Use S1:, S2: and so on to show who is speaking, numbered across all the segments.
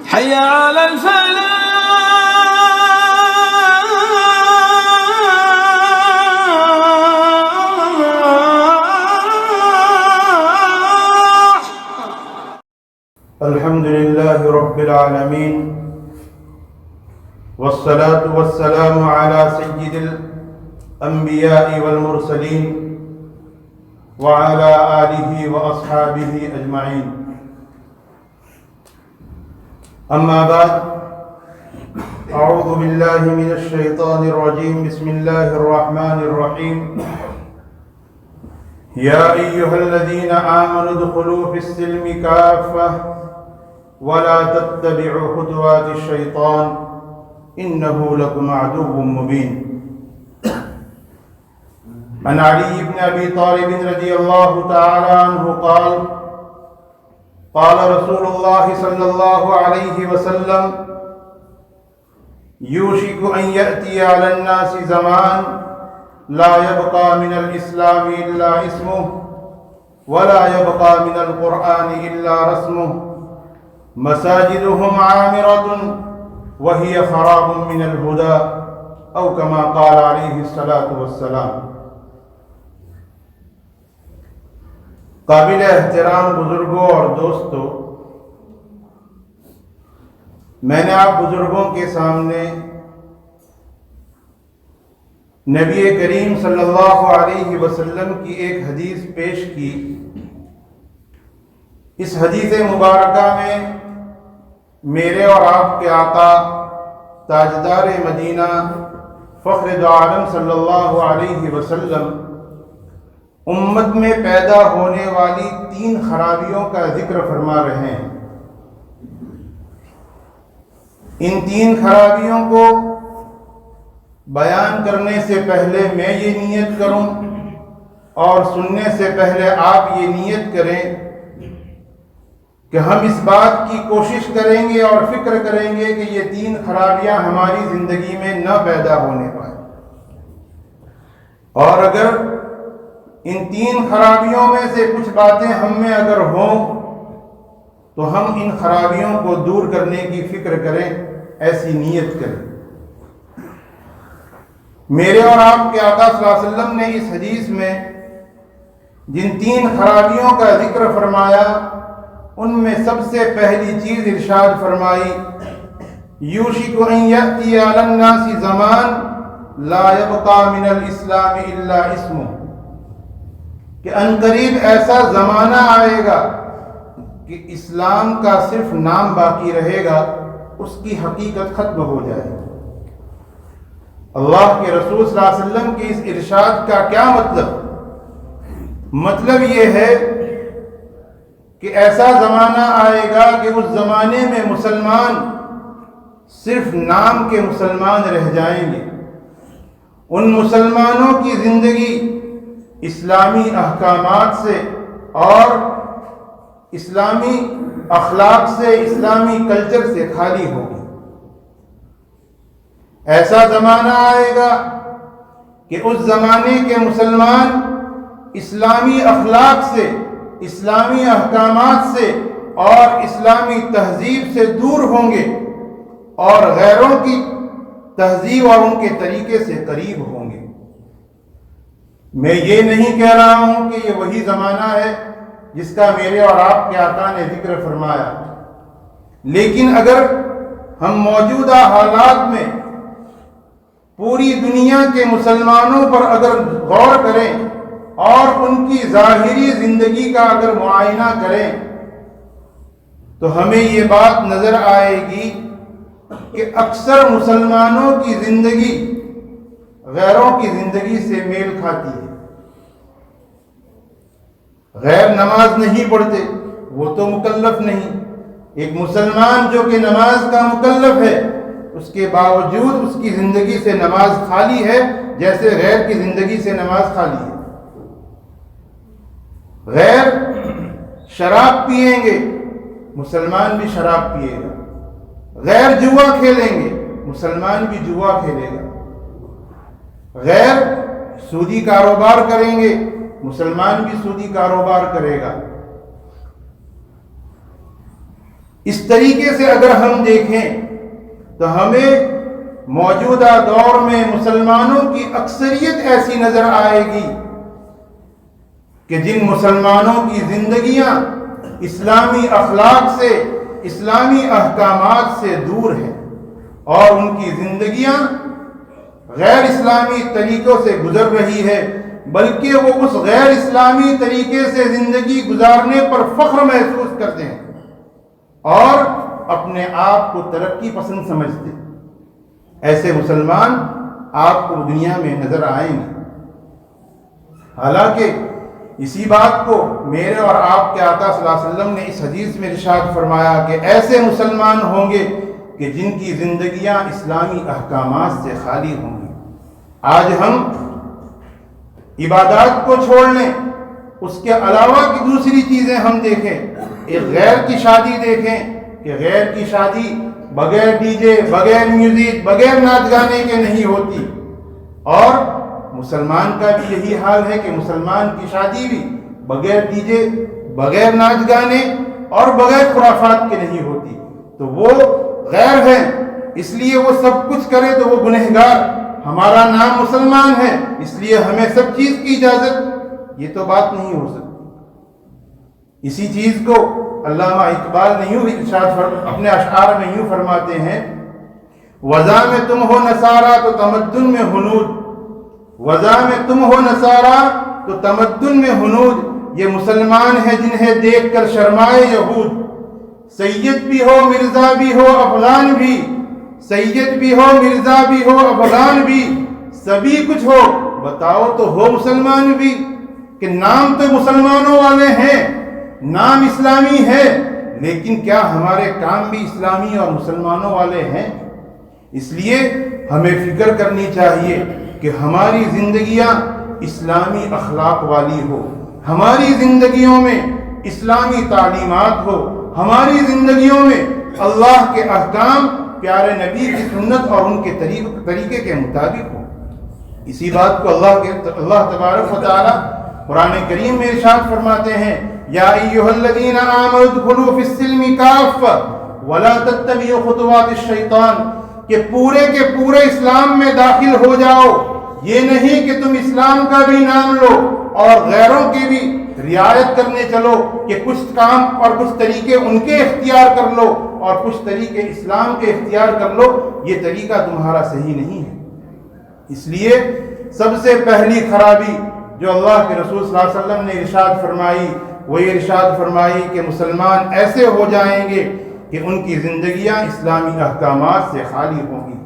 S1: حي على الفلاح.
S2: الحمد لله رب العالمين والصلاة والسلام على سيد الأنبياء والمرسلين وعلى آله وأصحابه أجمعين. أما بعد، أعوذ بالله من الشيطان الرجيم. بسم الله الرحمن الرحيم. يا أيها الذين آمنوا ادخلوا في السلم كافة ولا تتبعوا خطوات الشيطان إنه لكم عدو مبين. عن علي بن أبي طالب رضي الله تعالى عنه قال قال رسول الله صلى الله عليه وسلم يوشك أن يأتي على الناس زمان لا يبقى من الإسلام إلا اسمه ولا يبقى من القرآن إلا رسمه مساجدهم عامرة وهي خراب من الهدى أو كما قال عليه الصلاة والسلام. قابل احترام بزرگوں اور دوستوں، میں نے آپ بزرگوں کے سامنے نبی کریم صلی اللہ علیہ وسلم کی ایک حدیث پیش کی. اس حدیث مبارکہ میں میرے اور آپ کے آقا تاجدار مدینہ فخر دو عالم صلی اللہ علیہ وسلم امت میں پیدا ہونے والی 3 خرابیوں کا ذکر فرما رہے ہیں. ان 3 خرابیوں کو بیان کرنے سے پہلے میں یہ نیت کروں اور سننے سے پہلے آپ یہ نیت کریں کہ ہم اس بات کی کوشش کریں گے اور فکر کریں گے کہ یہ 3 خرابیاں ہماری زندگی میں نہ پیدا ہونے پائیں. اور اگر ان 3 خرابیوں میں سے کچھ باتیں ہم میں اگر ہوں تو ہم ان خرابیوں کو دور کرنے کی فکر کریں، ایسی نیت کریں. میرے اور آپ کے آقا صلی اللہ علیہ وسلم نے اس حدیث میں جن 3 خرابیوں کا ذکر فرمایا ان میں سب سے پہلی چیز ارشاد فرمائی یوشک ان یأتی علی الناس زمان لا یبقى من الاسلام الا اسمه، کہ عنقریب ایسا زمانہ آئے گا کہ اسلام کا صرف نام باقی رہے گا، اس کی حقیقت ختم ہو جائے گی. اللہ کے رسول صلی اللہ علیہ وسلم کے اس ارشاد کا کیا مطلب یہ ہے کہ ایسا زمانہ آئے گا کہ اس زمانے میں مسلمان صرف نام کے مسلمان رہ جائیں گے. ان مسلمانوں کی زندگی اسلامی احکامات سے اور اسلامی اخلاق سے، اسلامی کلچر سے خالی ہوگی. ایسا زمانہ آئے گا کہ اس زمانے کے مسلمان اسلامی اخلاق سے، اسلامی احکامات سے اور اسلامی تہذیب سے دور ہوں گے اور غیروں کی تہذیب اور ان کے طریقے سے قریب ہوں گے. میں یہ نہیں کہہ رہا ہوں کہ یہ وہی زمانہ ہے جس کا میرے اور آپ کے آقا نے ذکر فرمایا، لیکن اگر ہم موجودہ حالات میں پوری دنیا کے مسلمانوں پر اگر غور کریں اور ان کی ظاہری زندگی کا اگر معائنہ کریں تو ہمیں یہ بات نظر آئے گی کہ اکثر مسلمانوں کی زندگی غیروں کی زندگی سے میل کھاتی ہے. غیر نماز نہیں پڑھتے، وہ تو مکلف نہیں. ایک مسلمان جو کہ نماز کا مکلف ہے، اس کے باوجود اس کی زندگی سے نماز خالی ہے جیسے غیر کی زندگی سے نماز خالی ہے. غیر شراب پیئیں گے، مسلمان بھی شراب پیے گا. غیر جوا کھیلیں گے، مسلمان بھی جوا کھیلے گا. غیر سودی کاروبار کریں گے، مسلمان بھی سودی کاروبار کرے گا. اس طریقے سے اگر ہم دیکھیں تو ہمیں موجودہ دور میں مسلمانوں کی اکثریت ایسی نظر آئے گی کہ جن مسلمانوں کی زندگیاں اسلامی اخلاق سے، اسلامی احکامات سے دور ہیں، اور ان کی زندگیاں غیر اسلامی طریقوں سے گزر رہی ہے، بلکہ وہ اس غیر اسلامی طریقے سے زندگی گزارنے پر فخر محسوس کرتے ہیں اور اپنے آپ کو ترقی پسند سمجھتے ہیں۔ ایسے مسلمان آپ کو دنیا میں نظر آئیں گے۔ حالانکہ اسی بات کو میرے اور آپ کے آقا صلی اللہ علیہ وسلم نے اس حدیث میں ارشاد فرمایا کہ ایسے مسلمان ہوں گے کہ جن کی زندگیاں اسلامی احکامات سے خالی ہوں گی۔ آج ہم عبادات کو چھوڑ لیں، اس کے علاوہ کی دوسری چیزیں ہم دیکھیں، ایک غیر کی شادی دیکھیں کہ غیر کی شادی بغیر ڈی جے، بغیر میوزک، بغیر ناچ گانے کے نہیں ہوتی، اور مسلمان کا بھی یہی حال ہے کہ مسلمان کی شادی بھی بغیر ڈی جے، بغیر ناچ گانے اور بغیر خرافات کے نہیں ہوتی۔ تو وہ غیر ہے، اس لیے وہ سب کچھ کرے تو وہ گنہگار، ہمارا نام مسلمان ہے اس لیے ہمیں سب چیز کی اجازت، یہ تو بات نہیں ہو سکتی۔ اسی چیز کو علامہ اقبال نے یوں اپنے اشعار میں یوں فرماتے ہیں، وضع میں تم ہو نصارہ تو تمدن میں ہنود، وضع میں تم ہو نصارہ تو تمدن میں ہنود، یہ مسلمان ہیں جنہیں دیکھ کر شرمائے یہود، سید بھی ہو مرزا بھی ہو افغان بھی، سید بھی ہو مرزا بھی ہو افغان بھی، سبھی کچھ ہو بتاؤ تو ہو مسلمان بھی، کہ نام تو مسلمانوں والے ہیں، نام اسلامی ہے، لیکن کیا ہمارے کام بھی اسلامی اور مسلمانوں والے ہیں؟ اس لیے ہمیں فکر کرنی چاہیے کہ ہماری زندگیاں اسلامی اخلاق والی ہو، ہماری زندگیوں میں اسلامی تعلیمات ہو، ہماری زندگیوں میں اللہ کے احکام پیارے نبی کی سنت اور ان کے طریقے کے مطابق ہو۔ اسی بات کو اللہ تبارک و تعالی قرآن کریم میں ارشاد فرماتے ہیں، یا ایھا الذین آمنوا ادخلوا فی السلم کافۃ ولا تتبعوا خطوات الشیطان، کہ پورے کے پورے اسلام میں داخل ہو جاؤ، یہ نہیں کہ تم اسلام کا بھی نام لو اور غیروں کی بھی رعایت کرنے چلو کہ کچھ کام اور کچھ طریقے ان کے اختیار کر لو اور کچھ طریقے اسلام کے اختیار کر لو، یہ طریقہ تمہارا صحیح نہیں ہے۔ اس لیے سب سے پہلی خرابی جو اللہ کے رسول صلی اللہ علیہ وسلم نے ارشاد فرمائی وہ یہ ارشاد فرمائی کہ مسلمان ایسے ہو جائیں گے کہ ان کی زندگیاں اسلامی احکامات سے خالی ہوں گی۔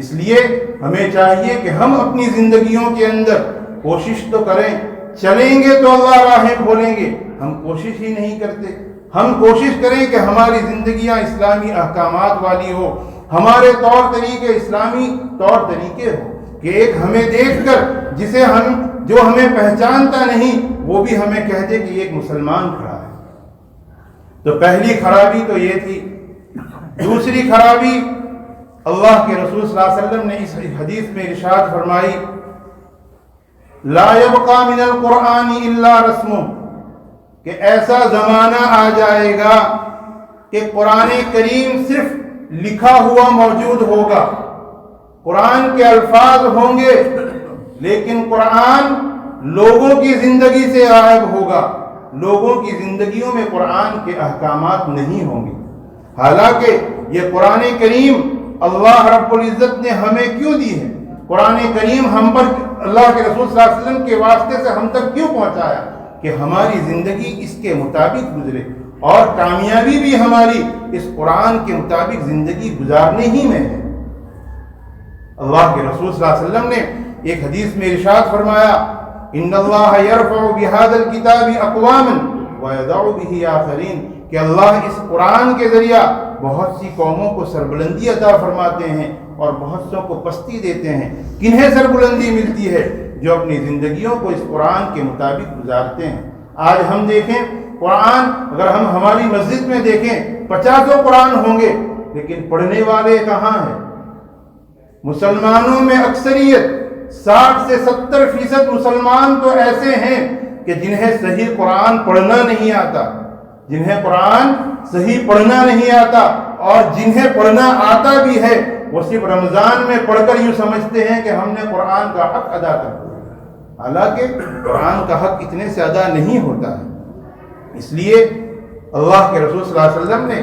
S2: اس لیے ہمیں چاہیے کہ ہم اپنی زندگیوں کے اندر کوشش تو کریں، چلیں گے تو اللہ راہیں کھولیں گے، ہم کوشش ہی نہیں کرتے۔ ہم کوشش کریں کہ ہماری زندگیاں اسلامی احکامات والی ہو، ہمارے طور طریقے اسلامی طور طریقے ہو، کہ ایک ہمیں دیکھ کر جو ہمیں پہچانتا نہیں وہ بھی ہمیں کہہ دے کہ یہ ایک مسلمان کھڑا ہے۔ تو پہلی خرابی تو یہ تھی۔ دوسری خرابی اللہ کے رسول صلی اللہ علیہ وسلم نے اس حدیث میں ارشاد فرمائی، لا يبقى من القرآن الا رسم، کہ ایسا زمانہ آ جائے گا کہ قرآن کریم صرف لکھا ہوا موجود ہوگا، قرآن کے الفاظ ہوں گے لیکن قرآن لوگوں کی زندگی سے غائب ہوگا، لوگوں کی زندگیوں میں قرآن کے احکامات نہیں ہوں گے۔ حالانکہ یہ قرآن کریم اللہ رب العزت نے ہمیں کیوں دی ہے؟ قرآن کریم ہم پر اللہ کے رسول صلی اللہ علیہ وسلم کے واسطے سے ہم تک کیوں پہنچایا؟ کہ ہماری زندگی اس کے مطابق گزرے، اور کامیابی بھی ہماری اس قرآن کے مطابق زندگی گزارنے ہی میں ہے۔ اللہ کے رسول صلی اللہ علیہ وسلم نے ایک حدیث میں ارشاد فرمایا، ان اللہ یرفع بهذا الكتاب اقواما ويضع به آخرین، کہ اللہ اس قرآن کے ذریعہ بہت سی قوموں کو سربلندی عطا فرماتے ہیں اور بہت سوں کو پستی دیتے ہیں۔ کنہیں سربلندی ملتی ہے؟ جو اپنی زندگیوں کو اس قرآن کے مطابق گزارتے ہیں۔ آج ہم دیکھیں قرآن، اگر ہم ہماری مسجد میں دیکھیں 50 قرآن ہوں گے لیکن پڑھنے والے کہاں ہیں؟ مسلمانوں میں اکثریت 60 سے 70% مسلمان تو ایسے ہیں کہ جنہیں صحیح قرآن پڑھنا نہیں آتا، جنہیں قرآن صحیح پڑھنا نہیں آتا اور جنہیں پڑھنا آتا بھی ہے وہ صرف رمضان میں پڑھ کر یوں سمجھتے ہیں کہ ہم نے قرآن کا حق ادا کر دیا، حالانکہ قرآن کا حق اتنے سے ادا نہیں ہوتا ہے۔ اس لیے اللہ کے رسول صلی اللہ علیہ وسلم نے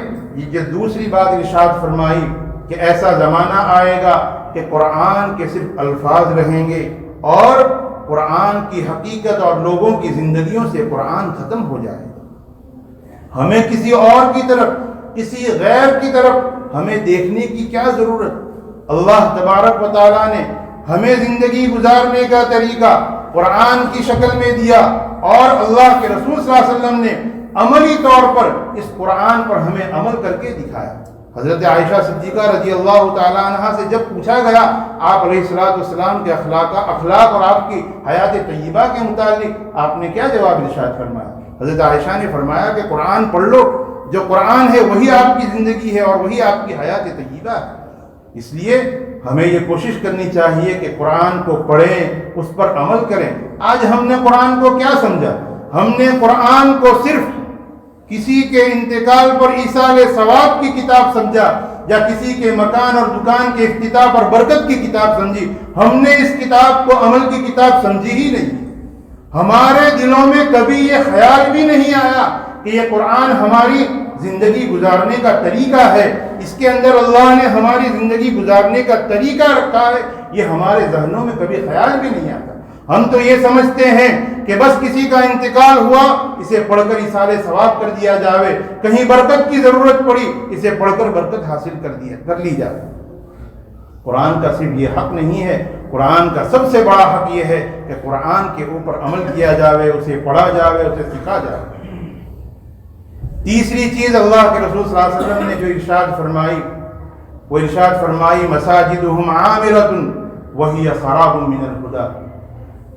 S2: یہ دوسری بات ارشاد فرمائی کہ ایسا زمانہ آئے گا کہ قرآن کے صرف الفاظ رہیں گے اور قرآن کی حقیقت اور لوگوں کی زندگیوں سے قرآن ختم ہو جائے گا۔ ہمیں کسی اور کی طرف، کسی غیر کی طرف ہمیں دیکھنے کی کیا ضرورت؟ اللہ تبارک و تعالیٰ نے ہمیں زندگی گزارنے کا طریقہ قرآن کی شکل میں دیا اور اللہ کے رسول صلی اللہ علیہ وسلم نے عملی طور پر اس قرآن پر ہمیں عمل کر کے دکھایا۔ حضرت عائشہ صدیقہ رضی اللہ تعالیٰ عنہ سے جب پوچھا گیا آپ علیہ السلام کے اخلاق اور آپ کی حیات طیبہ کے متعلق آپ نے کیا جواب ارشاد فرمایا؟ حضرت عائشہ نے فرمایا کہ قرآن پڑھ لو، جو قرآن ہے وہی آپ کی زندگی ہے اور وہی آپ کی حیات طیبہ ہے۔ اس لیے ہمیں یہ کوشش کرنی چاہیے کہ قرآن کو پڑھیں، اس پر عمل کریں۔ آج ہم نے قرآن کو کیا سمجھا؟ ہم نے قرآن کو صرف کسی کے انتقال پر ایصال ثواب کی کتاب سمجھا یا کسی کے مکان اور دکان کے افتتاح پر برکت کی کتاب سمجھی۔ ہم نے اس کتاب کو عمل کی کتاب سمجھی ہی نہیں۔ ہمارے دلوں میں کبھی یہ خیال بھی نہیں آیا کہ یہ قرآن ہماری زندگی گزارنے کا طریقہ ہے، اس کے اندر اللہ نے ہماری زندگی گزارنے کا طریقہ رکھا ہے، یہ ہمارے ذہنوں میں کبھی خیال بھی نہیں آتا۔ ہم تو یہ سمجھتے ہیں کہ بس کسی کا انتقال ہوا اسے پڑھ کر ایصال ثواب کر دیا جاوے، کہیں برکت کی ضرورت پڑی اسے پڑھ کر برکت حاصل کر لی جائے۔ قرآن کا صرف یہ حق نہیں ہے، قرآن کا سب سے بڑا حق یہ ہے کہ قرآن کے اوپر عمل کیا جاوے، اسے پڑھا جاوے، اسے سکھا جاوے۔ تیسری چیز اللہ کے رسول صلی اللہ علیہ وسلم نے جو ارشاد فرمائی وہ ارشاد فرمائی مساجدہم عامرۃ وہی خراب من الہدی،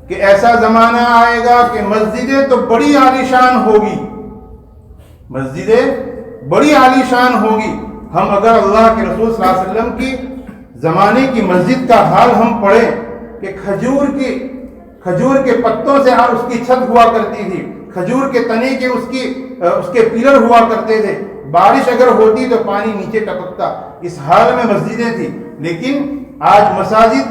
S2: کہ ایسا زمانہ آئے گا کہ مسجدیں تو بڑی عالیشان ہوگی، مسجدیں بڑی عالیشان ہوگی۔ ہم اگر اللہ کے رسول صلی اللہ علیہ وسلم کی زمانے کی مسجد کا حال ہم پڑھیں کہ کھجور کے پتوں سے اس کی چھت ہوا کرتی تھی، کھجور کے تنے کے اس کے پلر ہوا کرتے تھے، بارش اگر ہوتی تو پانی نیچے ٹپکتا، اس حال میں مسجدیں تھی۔ لیکن آج مساجد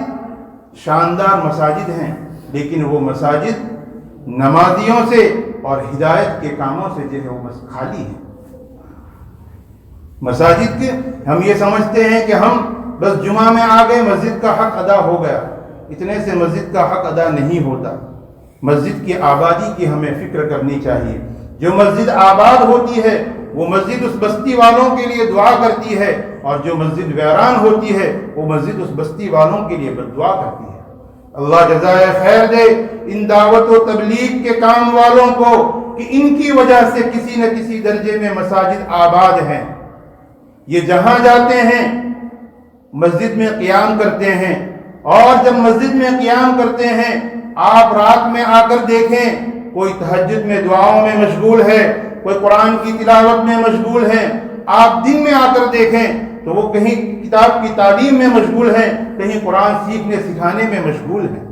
S2: شاندار مساجد ہیں، لیکن وہ مساجد نمازیوں سے اور ہدایت کے کاموں سے جو ہے وہ بس خالی ہیں۔ مساجد کے ہم یہ سمجھتے ہیں کہ ہم بس جمعہ میں آ گئے مسجد کا حق ادا ہو گیا، اتنے سے مسجد کا حق ادا نہیں ہوتا۔ مسجد کی آبادی کی ہمیں فکر کرنی چاہیے۔ جو مسجد آباد ہوتی ہے وہ مسجد اس بستی والوں کے لیے دعا کرتی ہے، اور جو مسجد ویران ہوتی ہے وہ مسجد اس بستی والوں کے لیے بد دعا کرتی ہے۔ اللہ جزائے خیر دے ان دعوت و تبلیغ کے کام والوں کو کہ ان کی وجہ سے کسی نہ کسی درجے میں مساجد آباد ہیں۔ یہ جہاں جاتے ہیں مسجد میں قیام کرتے ہیں، اور جب مسجد میں قیام کرتے ہیں آپ رات میں آ کر دیکھیں کوئی تہجد میں دعاؤں میں مشغول ہے، کوئی قرآن کی تلاوت میں مشغول ہے۔ آپ دن میں آ کر دیکھیں تو وہ کہیں کتاب کی تعلیم میں مشغول ہیں، کہیں قرآن سیکھنے سکھانے میں مشغول ہیں۔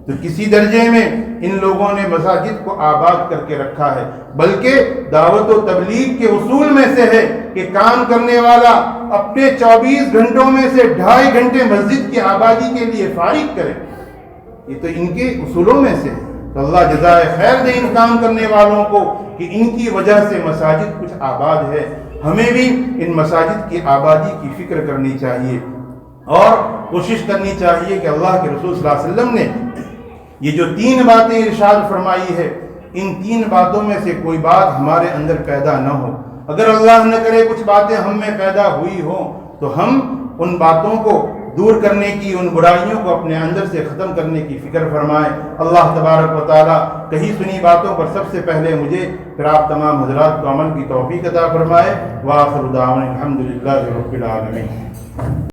S2: تو کسی درجے میں ان لوگوں نے مساجد کو آباد کر کے رکھا ہے، بلکہ دعوت و تبلیغ کے اصول میں سے ہے کہ کام کرنے والا اپنے 24 گھنٹوں میں سے 2.5 گھنٹے مسجد کی آبادی کے لیے فارغ کرے۔ یہ تو ان کے اصولوں میں سے ہے۔ تو اللہ جزائے خیر دے ان کام کرنے والوں کو کہ ان کی وجہ سے مساجد کچھ آباد ہے۔ ہمیں بھی ان مساجد کی آبادی کی فکر کرنی چاہیے اور کوشش کرنی چاہیے کہ اللہ کے رسول صلی اللہ علیہ وسلم نے یہ جو 3 باتیں ارشاد فرمائی ہے، ان 3 باتوں میں سے کوئی بات ہمارے اندر پیدا نہ ہو۔ اگر اللہ نہ کرے کچھ باتیں ہم میں پیدا ہوئی ہوں تو ہم ان باتوں کو دور کرنے کی، ان برائیوں کو اپنے اندر سے ختم کرنے کی فکر فرمائے۔ اللہ تبارک و تعالیٰ کہیں سنی باتوں پر سب سے پہلے مجھے پھر آپ تمام حضرات کو عمل کی توفیق عطا فرمائے۔ وآخر دعوانا الحمدللہ رب العالمین۔